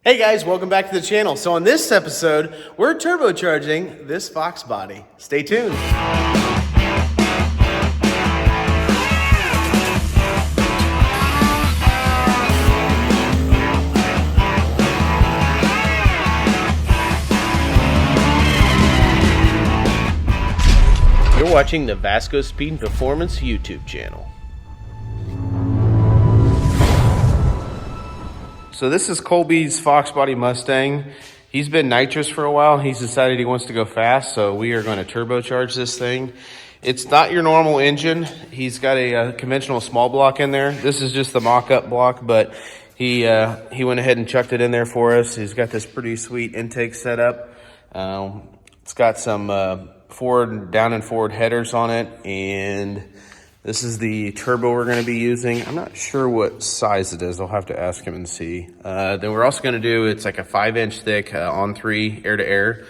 Hey guys, welcome back to the channel. So on this episode, we're turbocharging this Fox body. Stay tuned. You're watching the Vasco Speed Performance YouTube channel. So this is Colby's Fox body Mustang. He's been nitrous for a while. He's decided he wants to go fast, so we are going to turbocharge this thing. It's not your normal engine. He's got a conventional small block in there. This is just the mock-up block, but he went ahead and chucked it in there for us. He's got this pretty sweet intake setup. It's got some down and forward headers on it, and this is the turbo we're going to be using. I'm not sure what size it is. I'll have to ask him and see. Then we're also going to do, it's like a 5-inch thick on 3 air-to-air.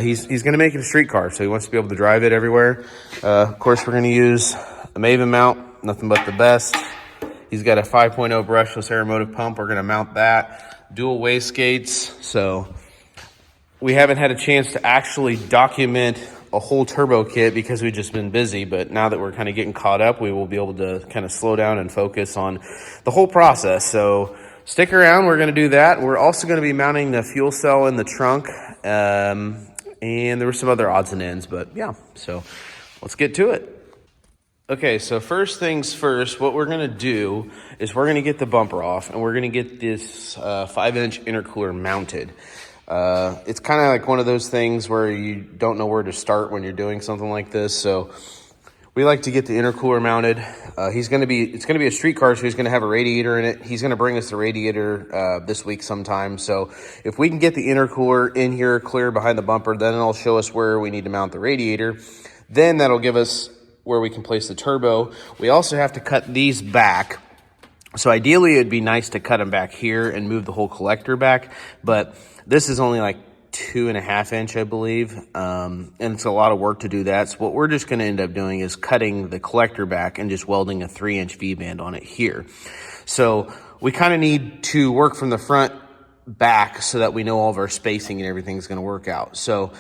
He's going to make it a street car, so he wants to be able to drive it everywhere. Of course, we're going to use a Maven mount, nothing but the best. He's got a 5.0 brushless aeromotive pump. We're going to mount that. Dual wastegates. So we haven't had a chance to actually document a whole turbo kit because we've just been busy, but now that we're kind of getting caught up, we will be able to kind of slow down and focus on the whole process. So stick around, we're going to do that. We're also going to be mounting the fuel cell in the trunk, and there were some other odds and ends, but yeah, so let's get to it. Okay, so first things first, what we're going to do is we're going to get the bumper off, and we're going to get this 5-inch intercooler mounted. It's kind of like one of those things where you don't know where to start when you're doing something like this. So we like to get the intercooler mounted. It's going to be a street car, so he's going to have a radiator in it. He's going to bring us the radiator this week sometime. So if we can get the intercooler in here clear behind the bumper, then it'll show us where we need to mount the radiator. Then that'll give us where we can place the turbo. We also have to cut these back. So ideally, it'd be nice to cut them back here and move the whole collector back, but this is only like 2.5 inch, I believe, and it's a lot of work to do that. So what we're just going to end up doing is cutting the collector back and just welding a 3-inch V-band on it here. So we kind of need to work from the front back so that we know all of our spacing and everything's going to work out. So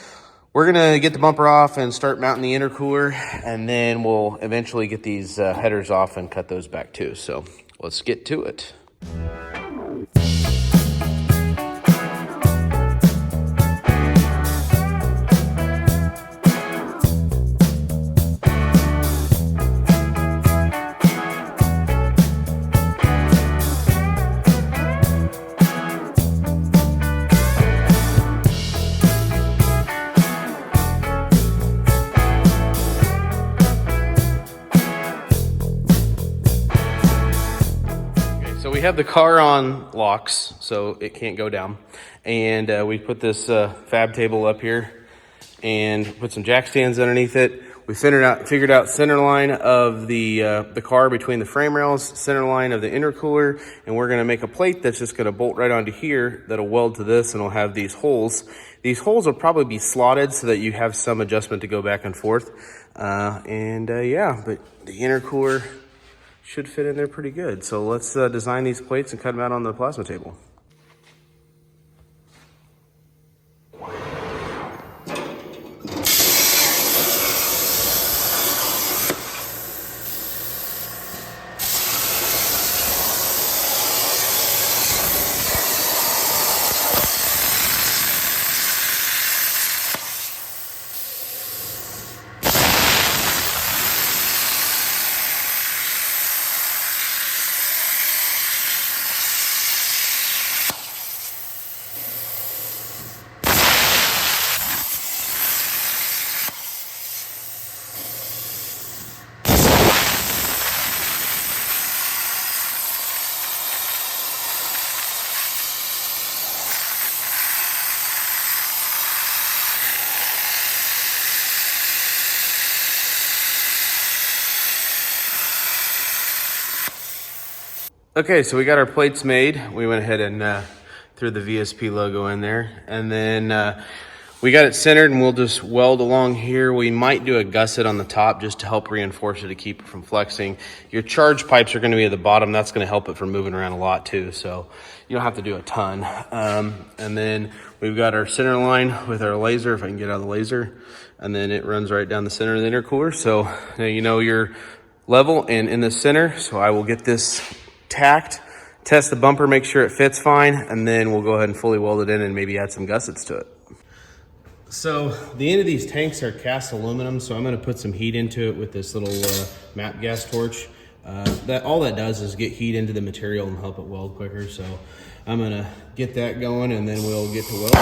we're going to get the bumper off and start mounting the intercooler, and then we'll eventually get these headers off and cut those back too. So let's get to it. We have the car on locks, so it can't go down. And we put this fab table up here and put some jack stands underneath it. We figured out center line of the car between the frame rails, center line of the intercooler, and we're going to make a plate that's just going to bolt right onto here that'll weld to this, and we'll have these holes. These holes will probably be slotted so that you have some adjustment to go back and forth. Yeah, but the intercooler should fit in there pretty good. So let's design these plates and cut them out on the plasma table. Okay, so we got our plates made. We went ahead and threw the VSP logo in there. And then We got it centered, and we'll just weld along here. We might do a gusset on the top just to help reinforce it to keep it from flexing. Your charge pipes are going to be at the bottom. That's going to help it from moving around a lot too, so you don't have to do a ton. And then we've got our center line with our laser, if I can get out of the laser, and then it runs right down the center of the intercooler. So now you know your level and in the center. So I will get this tacked, test the bumper, make sure it fits fine, and then we'll go ahead and fully weld it in and maybe add some gussets to it. So the end of these tanks are cast aluminum, so I'm going to put some heat into it with this little MAP gas torch. All that does is get heat into the material and help it weld quicker. So I'm going to get that going, and then we'll get to weld.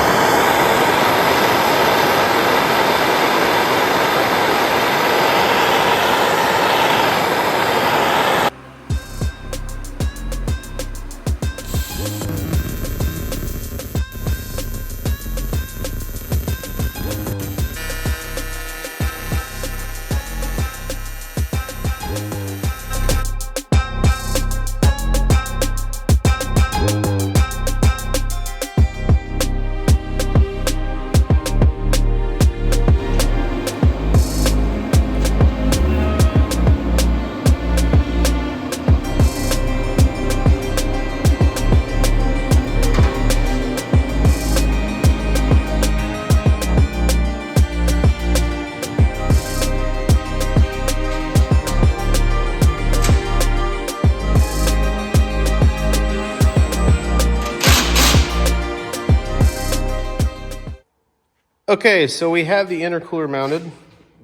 Okay, so we have the intercooler mounted,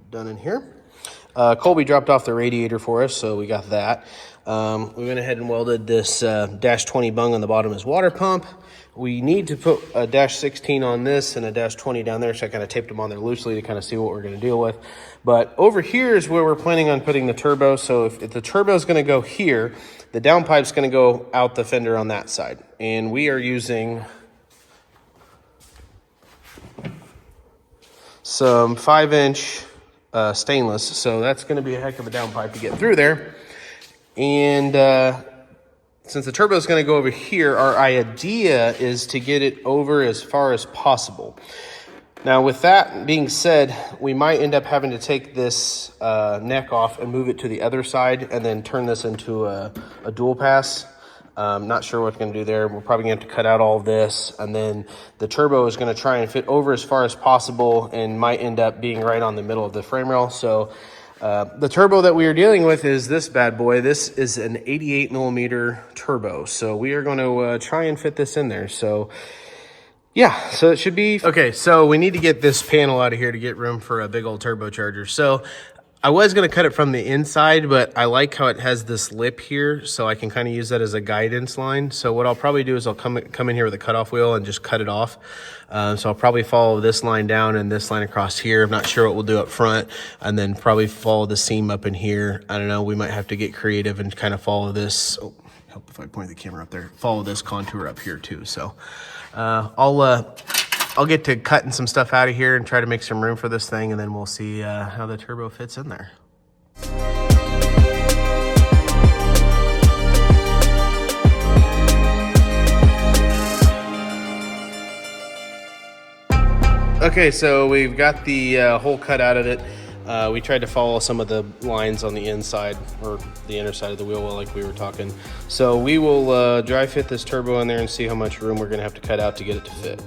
done in here. Colby dropped off the radiator for us, so we got that. We went ahead and welded this dash 20 bung on the bottom as water pump. We need to put a dash 16 on this and a dash 20 down there, so I kind of taped them on there loosely to kind of see what we're going to deal with. But over here is where we're planning on putting the turbo. So if the turbo is going to go here, the downpipe is going to go out the fender on that side. And we are using some 5-inch stainless, so that's going to be a heck of a downpipe to get through there. And since the turbo is going to go over here, our idea is to get it over as far as possible. Now, with that being said, we might end up having to take this neck off and move it to the other side and then turn this into a dual pass. Not sure what we're going to do there. We're probably going to have to cut out all of this, and then the turbo is going to try and fit over as far as possible and might end up being right on the middle of the frame rail. So the turbo that we are dealing with is this bad boy. This is an 88 millimeter turbo. So we are going to try and fit this in there. So yeah, so it should be okay. So we need to get this panel out of here to get room for a big old turbocharger. So I was going to cut it from the inside, but I like how it has this lip here, so I can kind of use that as a guidance line. So what I'll probably do is I'll come in here with a cutoff wheel and just cut it off. So I'll probably follow this line down and this line across here. I'm not sure what we'll do up front, and then probably follow the seam up in here. I don't know, we might have to get creative and kind of follow this. Oh, help if I point the camera up there. Follow this contour up here too. So I'll get to cutting some stuff out of here and try to make some room for this thing, and then we'll see how the turbo fits in there. Okay, so we've got the hole cut out of it. We tried to follow some of the lines on the inside or the inner side of the wheel well, like we were talking. So we will dry fit this turbo in there and see how much room we're going to have to cut out to get it to fit.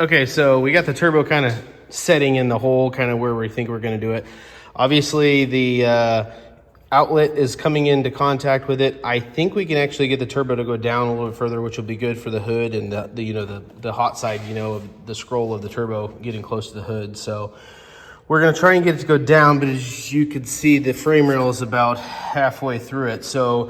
Okay, so we got the turbo kind of setting in the hole, kind of where we think we're going to do it. Obviously, the outlet is coming into contact with it. I think we can actually get the turbo to go down a little bit further, which will be good for the hood and the hot side, of the scroll of the turbo getting close to the hood. So we're going to try and get it to go down, but as you can see, the frame rail is about halfway through it. So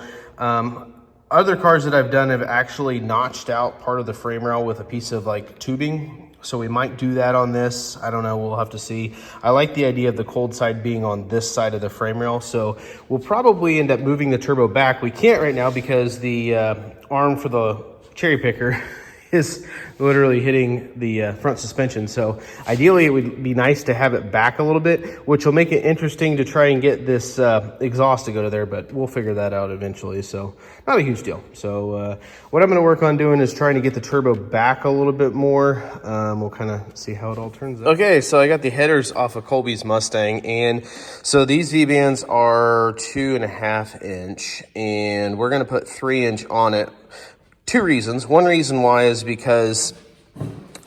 other cars that I've done have actually notched out part of the frame rail with a piece of like tubing. So we might do that on this. I don't know, we'll have to see. I like the idea of the cold side being on this side of the frame rail. So we'll probably end up moving the turbo back. We can't right now because the arm for the cherry picker is literally hitting the front suspension. So ideally it would be nice to have it back a little bit, which will make it interesting to try and get this exhaust to go to there, but we'll figure that out eventually. So not a huge deal. So what I'm gonna work on doing is trying to get the turbo back a little bit more. We'll kind of see how it all turns out. Okay, so I got the headers off of Colby's Mustang, and so these V-bands are 2.5 inch, and we're gonna put 3 inch on it. Two reasons. One reason why is because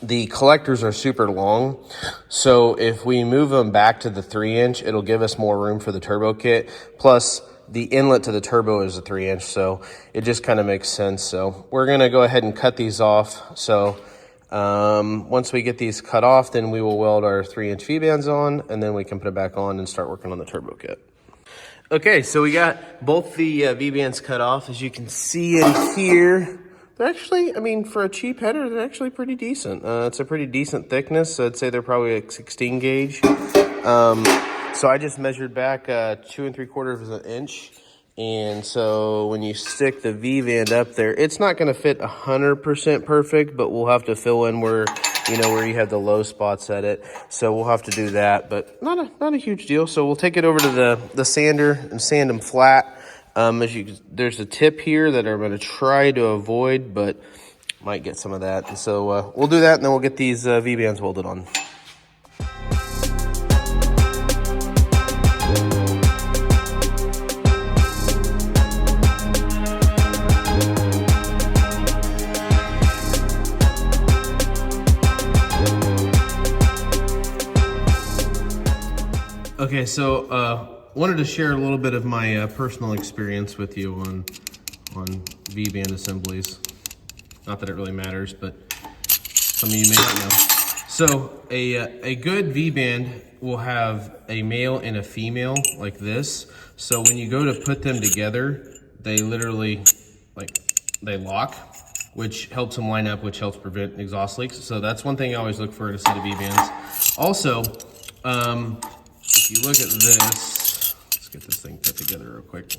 the collectors are super long. So if we move them back to the 3 inch, it'll give us more room for the turbo kit. Plus the inlet to the turbo is a 3 inch. So it just kind of makes sense. So we're going to go ahead and cut these off. So once we get these cut off, then we will weld our 3 inch V-bands on, and then we can put it back on and start working on the turbo kit. Okay, so we got both the V-bands cut off. As you can see in here, they're actually, I mean, for a cheap header, they're actually pretty decent. It's a pretty decent thickness. So I'd say they're probably like 16 gauge. So I just measured back 2 3/4 inch. And so when you stick the V-band up there, it's not going to fit 100% perfect, but we'll have to fill in where, you know, where you have the low spots at it. So we'll have to do that, but not a huge deal. So we'll take it over to the sander and sand them flat. There's a tip here that I'm going to try to avoid, but might get some of that. And so we'll do that, and then we'll get these V-bands welded on. Okay, so wanted to share a little bit of my personal experience with you on V-band assemblies. Not that it really matters, but some of you may not know. So a good V-band will have a male and a female like this. So when you go to put them together, they literally they lock, which helps them line up, which helps prevent exhaust leaks. So that's one thing I always look for in a set of V-bands. Also, if you look at this, let's get this thing put together real quick.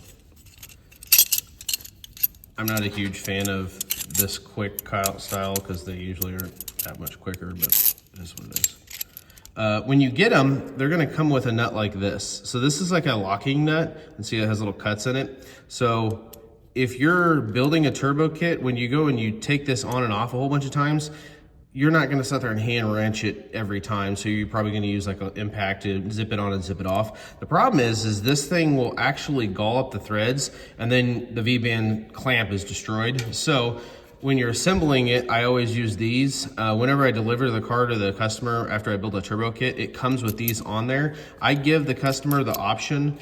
I'm not a huge fan of this quick style because they usually aren't that much quicker, but it is what it is. When you get them, they're gonna come with a nut like this. So this is like a locking nut, and see it has little cuts in it. So if you're building a turbo kit, when you go and you take this on and off a whole bunch of times, you're not gonna sit there and hand wrench it every time. So you're probably gonna use like an impact to zip it on and zip it off. The problem is this thing will actually gall up the threads, and then the V-band clamp is destroyed. So when you're assembling it, I always use these. Whenever I deliver the car to the customer after I build a turbo kit, it comes with these on there. I give the customer the option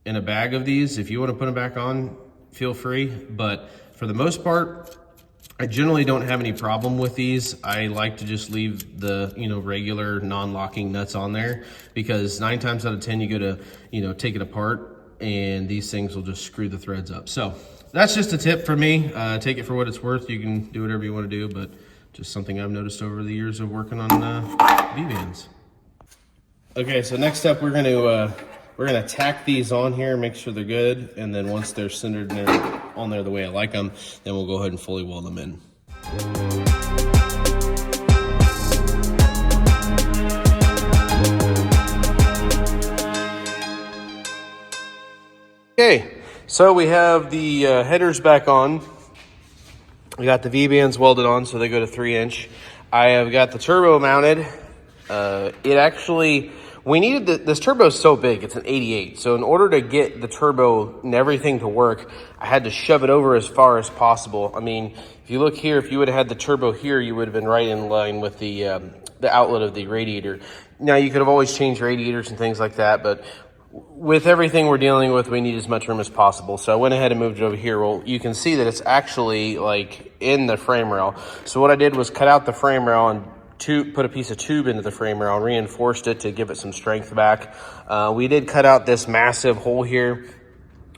in a bag of these. If you wanna put them back on, feel free. But for the most part, I generally don't have any problem with these. I like to just leave the, regular non-locking nuts on there, because 9 times out of 10 you go to, take it apart and these things will just screw the threads up. So that's just a tip for me. Take it for what it's worth. You can do whatever you want to do, but just something I've noticed over the years of working on V-bands. Okay, so next up we're gonna tack these on here, make sure they're good, and then once they're centered and they're on there the way I like them, then we'll go ahead and fully weld them in. Okay, so we have the headers back on. We got the V-bands welded on, so they go to 3 inch. I have got the turbo mounted. We needed this turbo is so big, it's an 88. So in order to get the turbo and everything to work, I had to shove it over as far as possible. I mean, if you look here, if you would have had the turbo here, you would have been right in line with the outlet of the radiator. Now you could have always changed radiators and things like that, but with everything we're dealing with, we need as much room as possible. So I went ahead and moved it over here. Well, you can see that it's actually like in the frame rail. So what I did was cut out the frame rail and put a piece of tube into the frame rail and reinforced it to give it some strength back. We did cut out this massive hole here,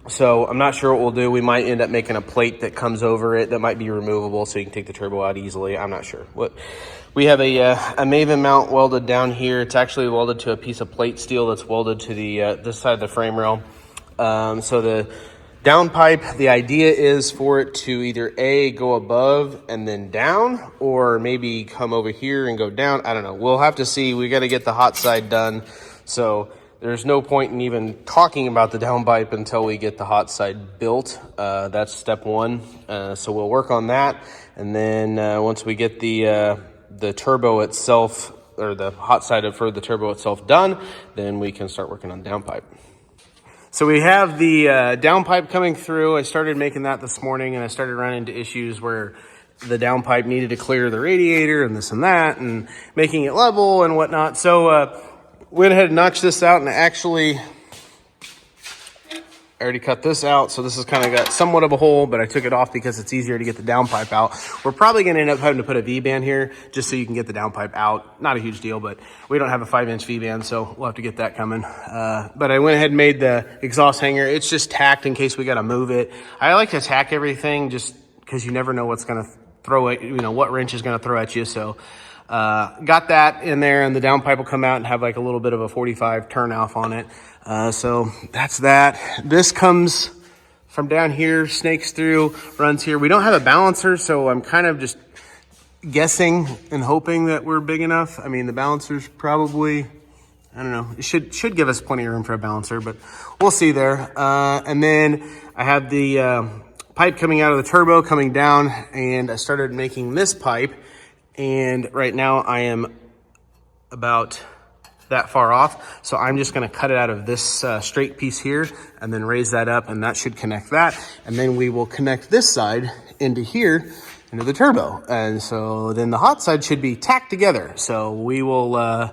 so I'm not sure what we'll do. We might end up making a plate that comes over it that might be removable so you can take the turbo out easily. I'm not sure. We have a Maven mount welded down here. It's actually welded to a piece of plate steel that's welded to the this side of the frame rail. So Downpipe, the idea is for it to either A, go above and then down, or maybe come over here and go down. I don't know. We'll have to see. We got to get the hot side done. So there's no point in even talking about the downpipe until we get the hot side built. That's step one. So we'll work on that. And then once we get the turbo itself, or the hot side for the turbo itself done, then we can start working on the downpipe. So we have the downpipe coming through. I started making that this morning, and I started running into issues where the downpipe needed to clear the radiator and this and that, and making it level and whatnot. So went ahead and notched this out, and I already cut this out, so this has kind of got somewhat of a hole, but I took it off because it's easier to get the downpipe out. We're probably going to end up having to put a V-band here just so you can get the downpipe out. Not a huge deal, but we don't have a 5-inch V-band, so we'll have to get that coming. But I went ahead and made the exhaust hanger. It's just tacked in case we got to move it. I like to tack everything just because you never know what's going to throw it, what wrench is going to throw at you. So got that in there, and the downpipe will come out and have like a little bit of a 45 turn off on it. So that's that. This comes from down here, snakes through, runs here. We don't have a balancer, so I'm kind of just guessing and hoping that we're big enough. I mean, the balancer's probably, I don't know, it should give us plenty of room for a balancer, but we'll see there. And then I have the pipe coming out of the turbo coming down, and I started making this pipe, and right now I am about that far off, so I'm just going to cut it out of this straight piece here and then raise that up, and that should connect that, and then we will connect this side into here, into the turbo, and so then the hot side should be tacked together. So we will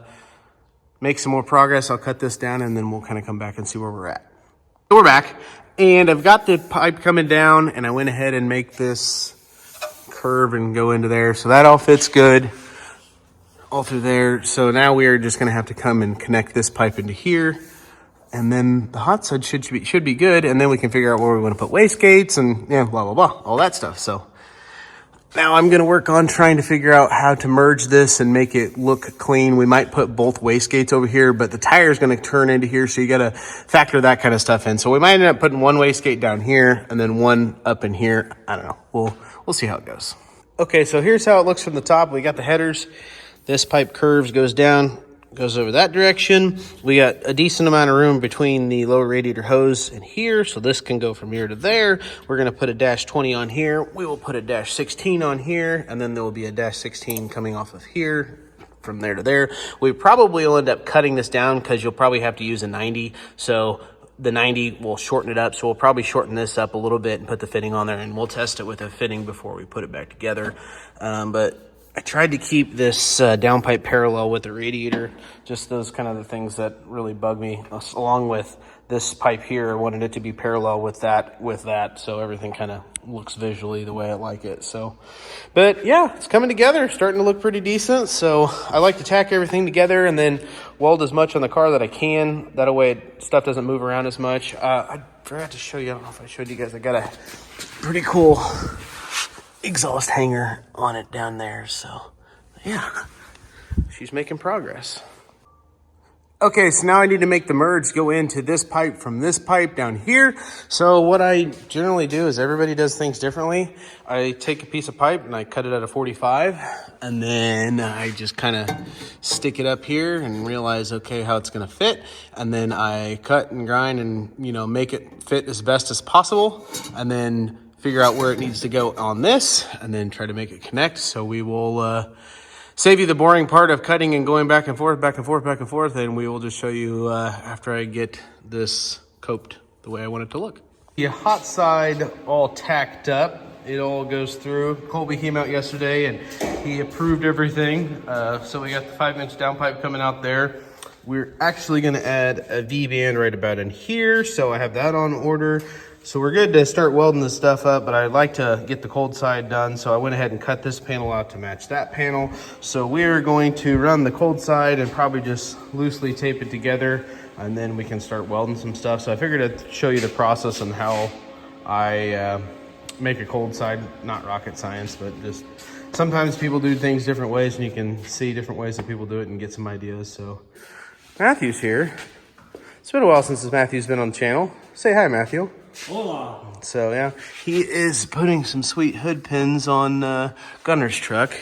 make some more progress. I'll cut this down, and then we'll kind of come back and see where we're at. So we're back, and I've got the pipe coming down, and I went ahead and make this curve and go into there, so that all fits good all through there. So now we are just going to have to come and connect this pipe into here, and then the hot side should be good, and then we can figure out where we want to put wastegates and blah blah blah, all that stuff. So now I'm going to work on trying to figure out how to merge this and make it look clean. We might put both wastegates over here, but the tire is going to turn into here, so you got to factor that kind of stuff in. So we might end up putting one wastegate down here and then one up in here. I don't know. We'll see how it goes. Okay, so here's how it looks from the top. We got the headers. This pipe curves, goes down, goes over that direction. We got a decent amount of room between the lower radiator hose and here, so this can go from here to there. We're going to put a -20 on here. We will put a -16 on here, and then there will be a -16 coming off of here from there to there. We probably will end up cutting this down because you'll probably have to use a 90, so the 90 will shorten it up. So we'll probably shorten this up a little bit and put the fitting on there, and we'll test it with a fitting before we put it back together. But I tried to keep this downpipe parallel with the radiator. Just those kind of the things that really bug me. Along with this pipe here, I wanted it to be parallel with that, so everything kind of looks visually the way I like it. So, but yeah, it's coming together, starting to look pretty decent. So I like to tack everything together and then weld as much on the car that I can. That way stuff doesn't move around as much. I forgot to show you, I don't know if I showed you guys, I got a pretty cool exhaust hanger on it down there. So yeah, she's making progress. Okay, so now I need to make the merge go into this pipe from this pipe down here. So what I generally do is, everybody does things differently. I take a piece of pipe and I cut it at a 45, and then I just kind of stick it up here and realize, okay, how it's gonna fit. And then I cut and grind and, make it fit as best as possible. And then figure out where it needs to go on this, and then try to make it connect. So we will save you the boring part of cutting and going back and forth, back and forth, back and forth, and we will just show you after I get this coped the way I want it to look. The hot side all tacked up. It all goes through. Colby came out yesterday and he approved everything. So we got the 5-inch downpipe coming out there. We're actually gonna add a V-band right about in here, so I have that on order. So we're good to start welding this stuff up, but I'd like to get the cold side done. So I went ahead and cut this panel out to match that panel. So we're going to run the cold side and probably just loosely tape it together, and then we can start welding some stuff. So I figured I'd show you the process and how I make a cold side. Not rocket science, but just sometimes people do things different ways, and you can see different ways that people do it and get some ideas. So Matthew's here. It's been a while since Matthew's been on the channel. Say hi, Matthew. Hola. So yeah, he is putting some sweet hood pins on Gunner's truck.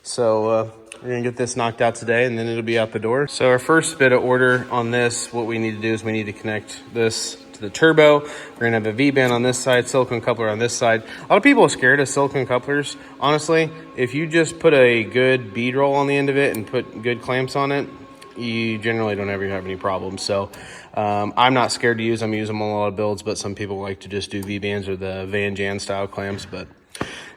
So we're gonna get this knocked out today and then it'll be out the door. So our first bit of order on this, what we need to do is we need to connect this to the turbo. We're gonna have a V-band on this side, silicone coupler on this side. A lot of people are scared of silicone couplers. Honestly, if you just put a good bead roll on the end of it and put good clamps on it, you generally don't ever have any problems. So I'm not scared to use them. I use them on a lot of builds, but some people like to just do V-bands or the Van Jan style clamps, but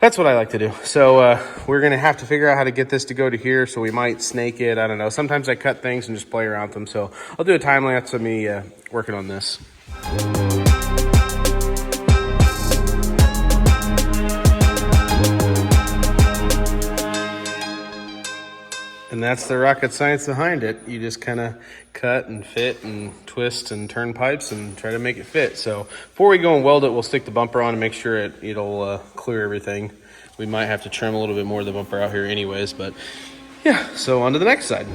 that's what I like to do. So we're gonna have to figure out how to get this to go to here. So we might snake it, I don't know. Sometimes I cut things and just play around with them. So I'll do a time lapse of me working on this. And that's the rocket science behind it. You just kind of cut and fit and twist and turn pipes and try to make it fit. So before we go and weld it, we'll stick the bumper on and make sure it'll clear everything. We might have to trim a little bit more of the bumper out here anyways, but yeah, so on to the next side.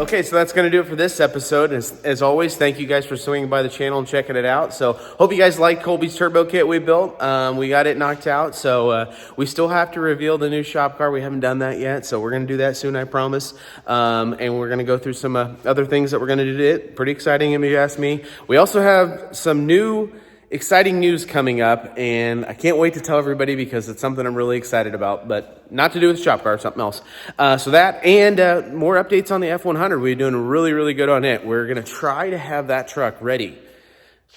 Okay, so that's going to do it for this episode. As always, thank you guys for swinging by the channel and checking it out. So hope you guys like Colby's turbo kit we built. We got it knocked out, so we still have to reveal the new shop car. We haven't done that yet, so we're going to do that soon, I promise. And we're going to go through some other things that we're going to do. Pretty exciting, if you ask me. We also have some new exciting news coming up, and I can't wait to tell everybody because it's something I'm really excited about, but not to do with shop car, something else. So that and more updates on the F100. We're doing really, really good on it. We're going to try to have that truck ready.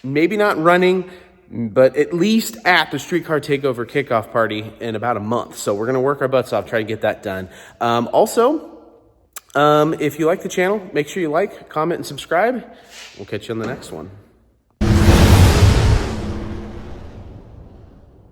Maybe not running, but at least at the Streetcar Takeover kickoff party in about a month. So we're going to work our butts off, try to get that done. If you like the channel, make sure you like, comment, and subscribe. We'll catch you on the next one.